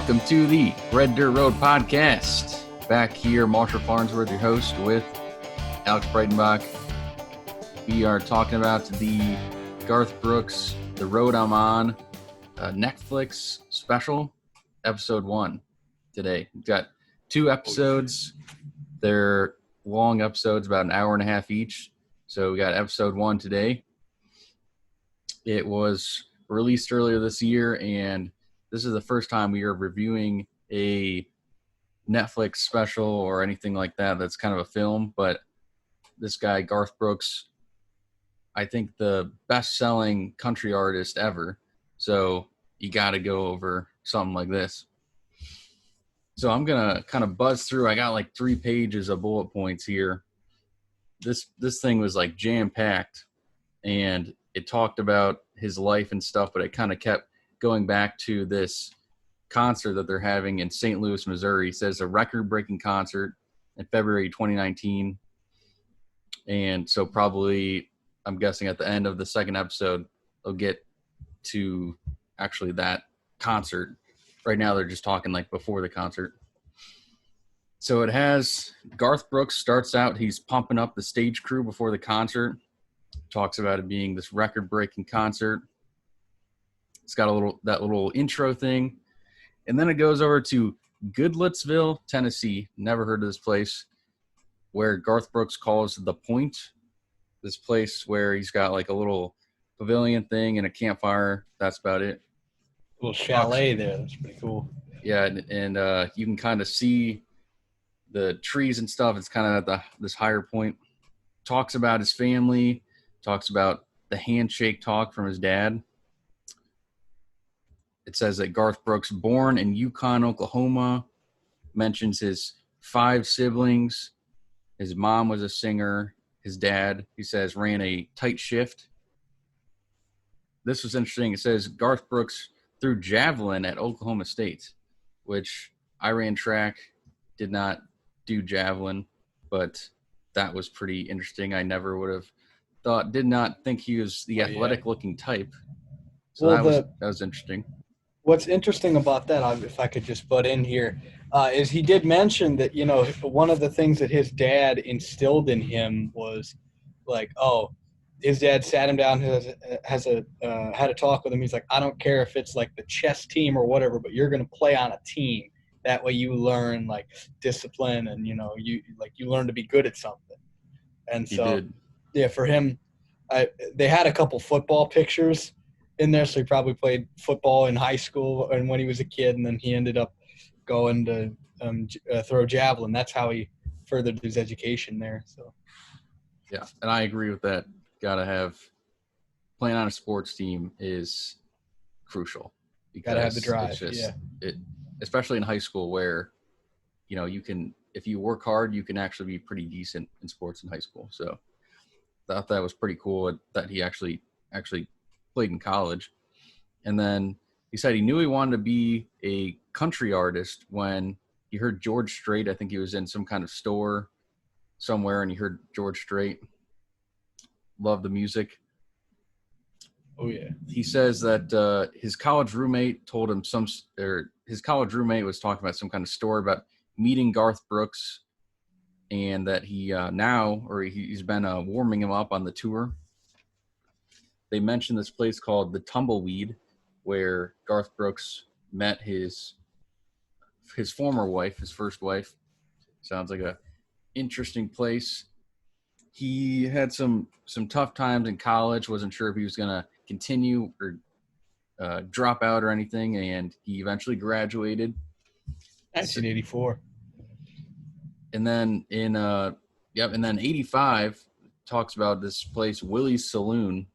welcome to the Red Dirt Road podcast. Back here, Marshall Farnsworth, your host, with Alex Breitenbach. We are talking about the Garth Brooks, The Road I'm On, Netflix special, episode 1 today. We've got 2 episodes. They're long episodes, about an hour and a half each. So we got episode 1 today. It was released earlier this year, and this is the first time we are reviewing a Netflix special or anything like that that's kind of a film. But this guy, Garth Brooks, I think the best-selling country artist ever. So you got to go over something like this. So I'm going to kind of buzz through. I got like 3 pages of bullet points here. This thing was like jam-packed, and it talked about his life and stuff, but it kind of kept going back to this concert that they're having in St. Louis, Missouri. It says a record-breaking concert in February 2019. And so probably, I'm guessing at the end of the second episode, they'll get to actually that concert. Right now, they're just talking like before the concert. So it has Garth Brooks starts out, he's pumping up the stage crew before the concert. Talks about it being this record-breaking concert. It's got that little intro thing. And then it goes over to Goodlettsville, Tennessee. Never heard of this place, where Garth Brooks calls The Point. This place where he's got like a little pavilion thing and a campfire. That's about it. A little chalet there. That's pretty cool. Yeah, and you can kind of see the trees and stuff. It's kind of at this higher point. Talks about his family. Talks about the handshake talk from his dad. It says that Garth Brooks, born in Yukon, Oklahoma, mentions his 5 siblings. His mom was a singer. His dad, he says, ran a tight shift. This was interesting. It says Garth Brooks threw javelin at Oklahoma State, which I ran track, did not do javelin, but that was pretty interesting. I never would have did not think he was the athletic-looking type. So well, that was interesting. What's interesting about that, if I could just butt in here, is he did mention that, you know, one of the things that his dad instilled in him was like, his dad sat him down, had a talk with him. He's like, I don't care if it's like the chess team or whatever, but you're going to play on a team. That way you learn like discipline and, you know, you learn to be good at something. And so, yeah, for him, they had a couple football pictures in there, so he probably played football in high school and when he was a kid, and then he ended up going to throw javelin. That's how he furthered his education there. So, yeah, and I agree with that. Got to have playing on a sports team is crucial. Got to have the drive. Especially in high school, where you know you can, if you work hard, you can actually be pretty decent in sports in high school. So, I thought that was pretty cool that he actually played in college. And then he said he knew he wanted to be a country artist when he heard George Strait. I think he was in some kind of store somewhere and he heard George Strait. Loved the music. Oh yeah. He says that his college roommate told him his college roommate was talking about some kind of story about meeting Garth Brooks, and that he's been warming him up on the tour. They mentioned this place called the Tumbleweed, where Garth Brooks met his former wife, his first wife. Sounds like a interesting place. He had some tough times in college. Wasn't sure if he was going to continue or drop out or anything, and he eventually graduated. 1984. And then in 85 talks about this place, Willie's Saloon.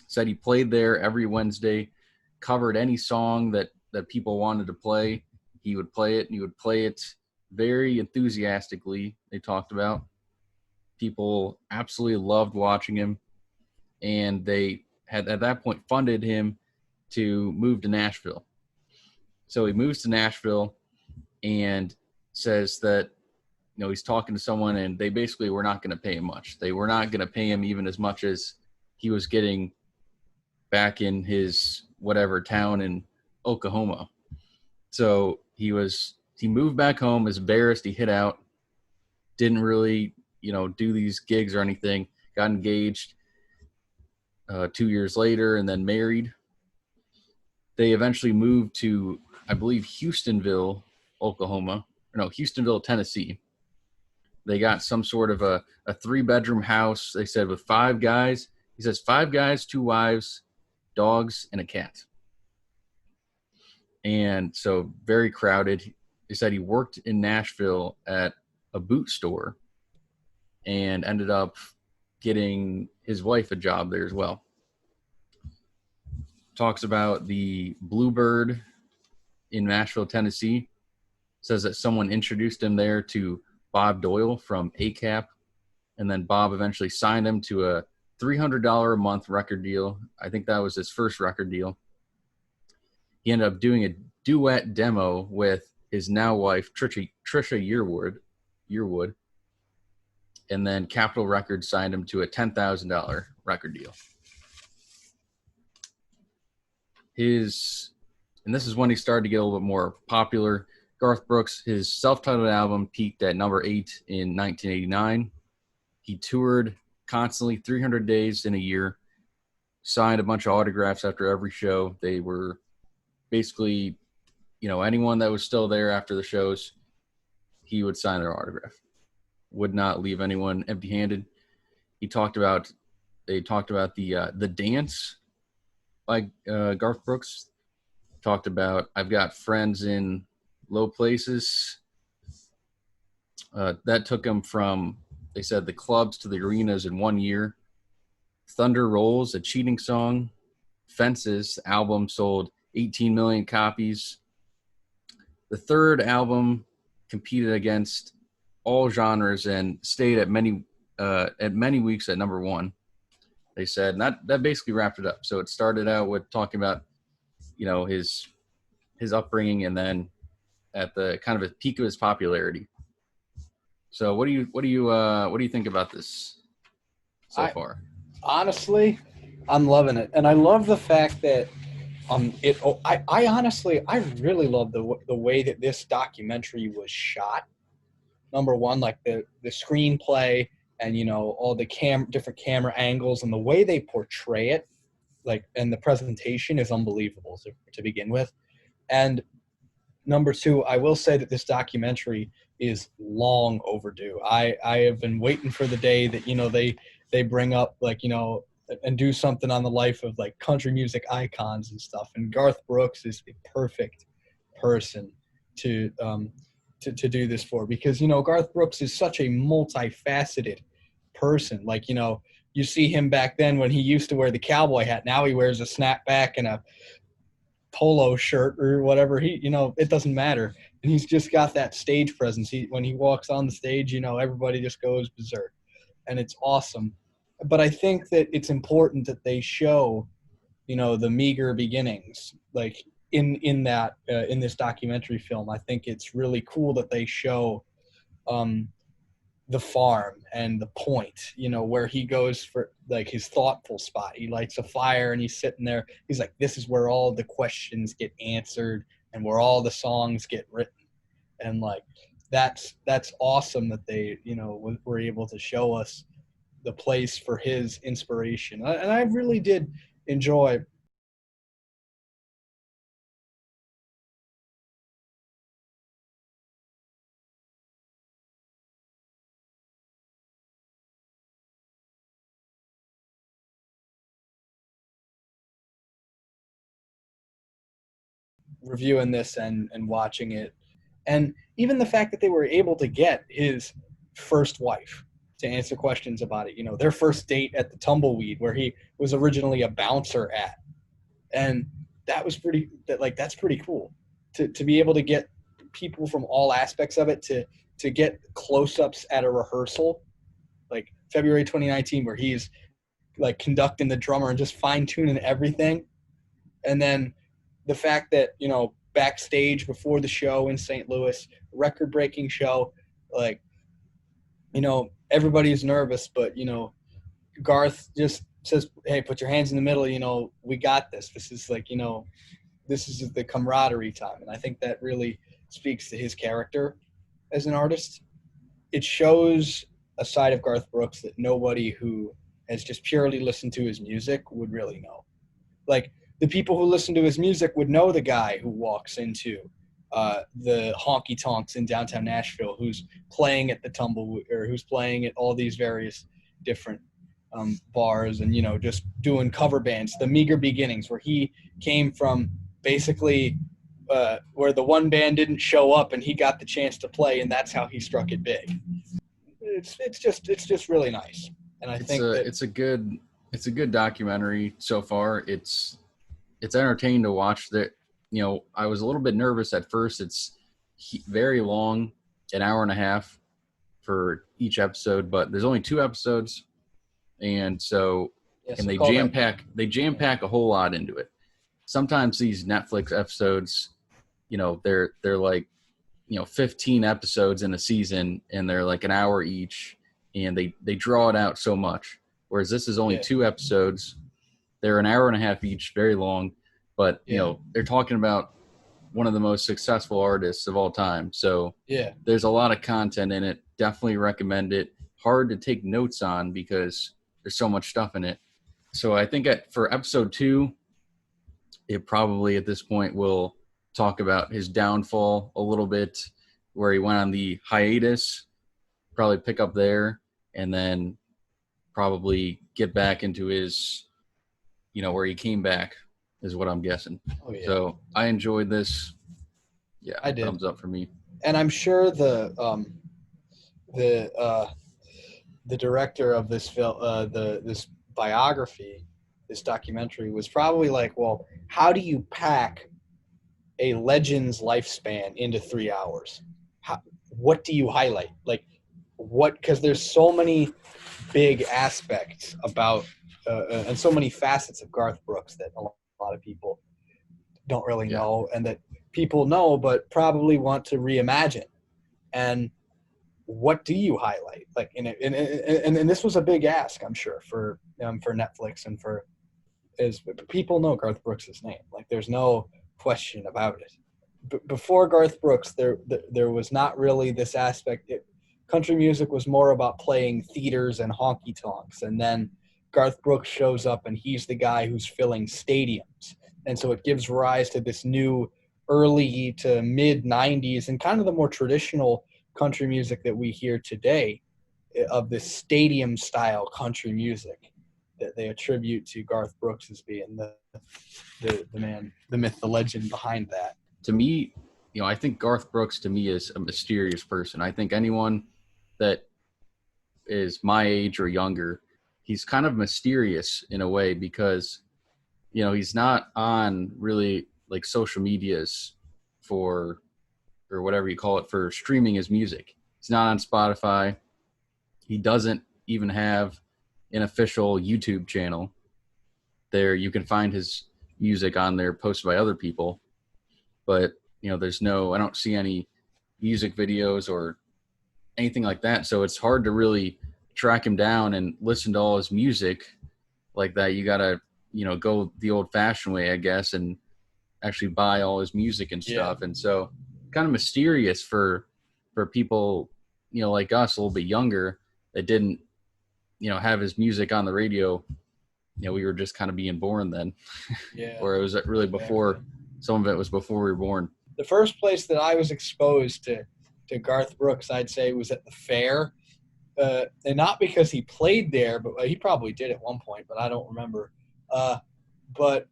Said he played there every Wednesday, covered any song that people wanted to play. He would play it, and he would play it very enthusiastically. They talked about. People absolutely loved watching him, and they had at that point funded him to move to Nashville. So he moves to Nashville and says that, you know, he's talking to someone, and they basically were not going to pay him much. They were not going to pay him even as much as he was getting back in his whatever town in Oklahoma. So he moved back home, was embarrassed, he hid out, didn't really, do these gigs or anything, got engaged 2 years later and then married. They eventually moved to, I believe, Houstonville, Tennessee. They got some sort of a 3-bedroom house, they said, with 5 guys. He says 5 guys, 2 wives, dogs, and a cat. And so very crowded. He said he worked in Nashville at a boot store and ended up getting his wife a job there as well. Talks about the Bluebird in Nashville, Tennessee. Says that someone introduced him there to Bob Doyle from ACAP, and then Bob eventually signed him to a $300 a month record deal. I think that was his first record deal. He ended up doing a duet demo with his now wife, Trisha Yearwood, and then Capitol Records signed him to a $10,000 record deal. And this is when he started to get a little bit more popular. Garth Brooks, his self-titled album peaked at number 8 in 1989. He toured constantly, 300 days in a year, signed a bunch of autographs after every show. They were basically, anyone that was still there after the shows, he would sign their autograph. Would not leave anyone empty-handed. They talked about the dance by Garth Brooks. Talked about I've got friends in low places. That took him from, they said, the clubs to the arenas in 1 year. Thunder Rolls, a cheating song. Fences album sold 18 million copies. The third album competed against all genres and stayed at many weeks at number 1. They said, and that basically wrapped it up. So it started out with talking about, his upbringing, and then at the kind of a peak of his popularity. So what do you think about this so far? Honestly, I'm loving it, and I love the fact that I honestly really love the way that this documentary was shot. Number one, like the screenplay and all the different camera angles and the way they portray it, and the presentation is unbelievable to begin with. And number two, I will say that this documentary is long overdue. I have been waiting for the day that they bring up and do something on the life of country music icons and stuff. And Garth Brooks is the perfect person to do this for, because Garth Brooks is such a multifaceted person. You see him back then when he used to wear the cowboy hat. Now he wears a snapback and a polo shirt or whatever. It doesn't matter. And he's just got that stage presence. When he walks on the stage, everybody just goes berserk, and it's awesome. But I think that it's important that they show, the meager beginnings, in this documentary film. I think it's really cool that they show the farm and the point, where he goes for his thoughtful spot. He lights a fire and he's sitting there. He's like, this is where all the questions get answered and where all the songs get written. And that's awesome that they, were able to show us the place for his inspiration. And I really did enjoy reviewing this and watching it. And even the fact that they were able to get his first wife to answer questions about it, their first date at the Tumbleweed, where he was originally a bouncer at. And that's pretty cool to be able to get people from all aspects of it to get close-ups at a rehearsal, like February 2019, where he's conducting the drummer and just fine-tuning everything. And then the fact that, backstage before the show in St. Louis, record-breaking show, everybody's nervous, but, Garth just says, hey, put your hands in the middle, we got this. This is this is the camaraderie time, and I think that really speaks to his character as an artist. It shows a side of Garth Brooks that nobody who has just purely listened to his music would really know. Like, the people who listen to his music would know the guy who walks into the honky tonks in downtown Nashville, who's playing at the Tumble, or who's playing at all these various different bars, and just doing cover bands. The Meager Beginnings, where he came from, basically where the one band didn't show up and he got the chance to play, and that's how he struck it big. It's just really nice, and it's a good documentary so far. It's entertaining to watch. That I was a little bit nervous at first. It's very long, an hour and a half for each episode, but there's only 2 episodes, and so they jam pack a whole lot into it. Sometimes these Netflix episodes, they're like 15 episodes in a season, and they're like an hour each, and they draw it out so much. Whereas this is only 2 episodes. They're an hour and a half each, very long, but they're talking about one of the most successful artists of all time. So there's a lot of content in it. Definitely recommend it. Hard to take notes on because there's so much stuff in it. So I think for episode 2, it probably at this point will talk about his downfall a little bit, where he went on the hiatus, probably pick up there, and then probably get back into his, where he came back, is what I'm guessing. Oh, yeah. So I enjoyed this. Yeah, I did. Thumbs up for me. And I'm sure the director of this film, this biography, this documentary, was probably like, well, how do you pack a legend's lifespan into 3 hours? What do you highlight? Like, because there's so many big aspects about and so many facets of Garth Brooks that a lot of people don't really know, and that people know but probably want to reimagine. And what do you highlight? Like, and this was a big ask, I'm sure, for Netflix, and as people know Garth Brooks' name. Like, there's no question about it. Before Garth Brooks, there was not really this aspect. Country music was more about playing theaters and honky tonks, and then Garth Brooks shows up and he's the guy who's filling stadiums, and so it gives rise to this new early to mid 90s and kind of the more traditional country music that we hear today, of this stadium style country music that they attribute to Garth Brooks as being the man, the myth, the legend behind that. To me, I think Garth Brooks to me is a mysterious person. I think anyone that is my age or younger, he's kind of mysterious in a way, because he's not on really like social medias or whatever you call it, for streaming his music. He's not on Spotify. He doesn't even have an official YouTube channel. There you can find his music on there posted by other people, but I don't see any music videos or anything like that. So it's hard to really track him down and listen to all his music like that. You gotta go the old fashioned way, I guess, and actually buy all his music and stuff. And so kind of mysterious for people like us, a little bit younger, that didn't have his music on the radio. We were just kind of being born then. Or it was really before. Some of it was before we were born. The first place that I was exposed to Garth Brooks, I'd say, was at the fair. And not because he played there, but he probably did at one point, but I don't remember. But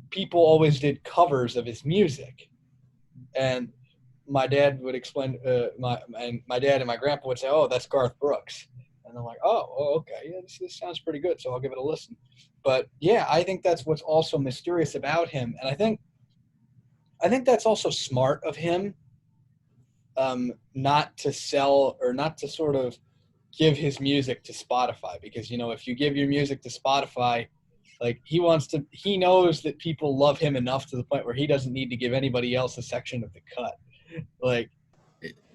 people always did covers of his music. And my dad would explain, my dad and my grandpa would say, "Oh, that's Garth Brooks." And I'm like, oh, okay, yeah, this sounds pretty good, so I'll give it a listen. But yeah, I think that's what's also mysterious about him, and I think that's also smart of him, not to sell or not to sort of give his music to Spotify, because if you give your music to Spotify, like, he knows that people love him enough to the point where he doesn't need to give anybody else a section of the cut. Like,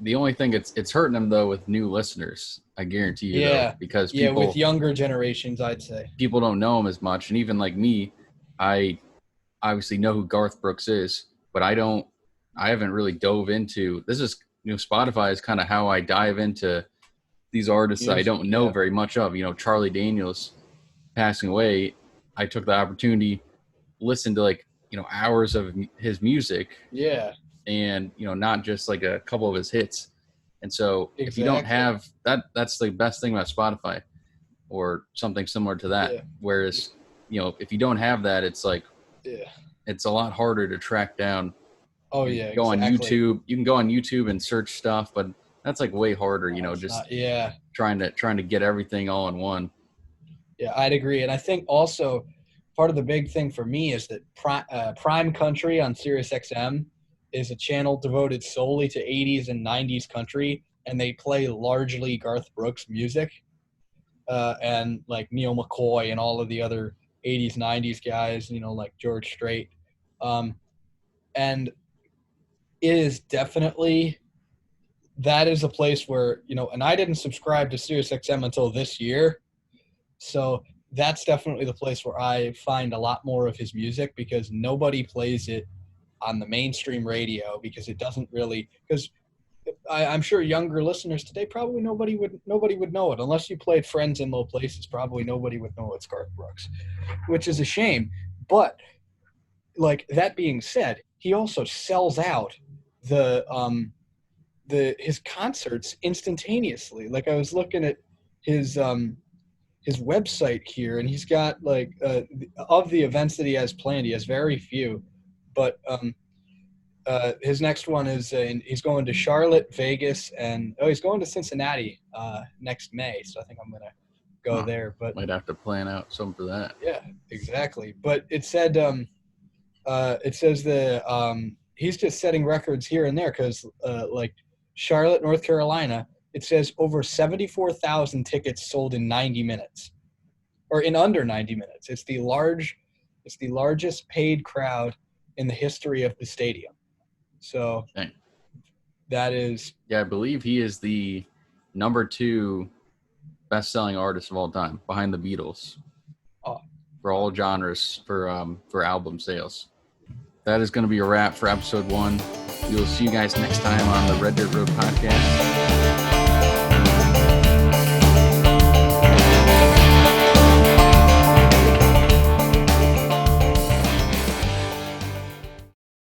the only thing it's hurting him though with new listeners, I guarantee you. Though, because with younger generations, I'd say people don't know him as much, and even like me, I obviously know who Garth Brooks is, but I haven't really dove into this. Is Spotify is kind of how I dive into these artists that I Music, don't know yeah. very much of. Charlie Daniels passing away, I took the opportunity, listened to hours of his music, Yeah, and not just like a couple of his hits. And so if you don't exactly. have that, that's the best thing about Spotify or something similar to that. Yeah, Whereas if you don't have that, it's like yeah. it's a lot harder to track down. Oh You yeah, go on exactly. YouTube. You can go on YouTube and search stuff, but that's like way harder. No, it's Just not. Yeah, trying to get everything all in one. yeah, I'd agree. And I think also part of the big thing for me is that Prime Country on Sirius XM is a channel devoted solely to 80s and 90s country, and they play largely Garth Brooks music, and like Neil McCoy and all of the other 80s, 90s guys, like George Strait. Um, and it is definitely that is a place where, and I didn't subscribe to Sirius XM until this year. So that's definitely the place where I find a lot more of his music, because nobody plays it on the mainstream radio, because it doesn't really, because I'm sure younger listeners today, probably nobody would know it unless you played Friends in Low Places. Probably nobody would know it's Garth Brooks, which is a shame. But like that being said, he also sells out the his concerts instantaneously. Like I was looking at his his website here, and he's got like of the events that he has planned, he has very few, but his next one is he's going to Charlotte, Vegas, and he's going to Cincinnati next May. So I think I'm gonna go Huh. there. But Might have to plan out something for that. yeah, exactly. But it said it says that he's just setting records here and there, because like Charlotte, North Carolina, it says over 74,000 tickets sold in 90 minutes, or in under 90 minutes. It's the largest paid crowd in the history of the stadium. So Dang. that is, Yeah, I believe he is the number 2 best-selling artist of all time, behind the Beatles, oh, for all genres for album sales. That is going to be a wrap for episode 1. We will see you guys next time on the Red Dirt Road podcast.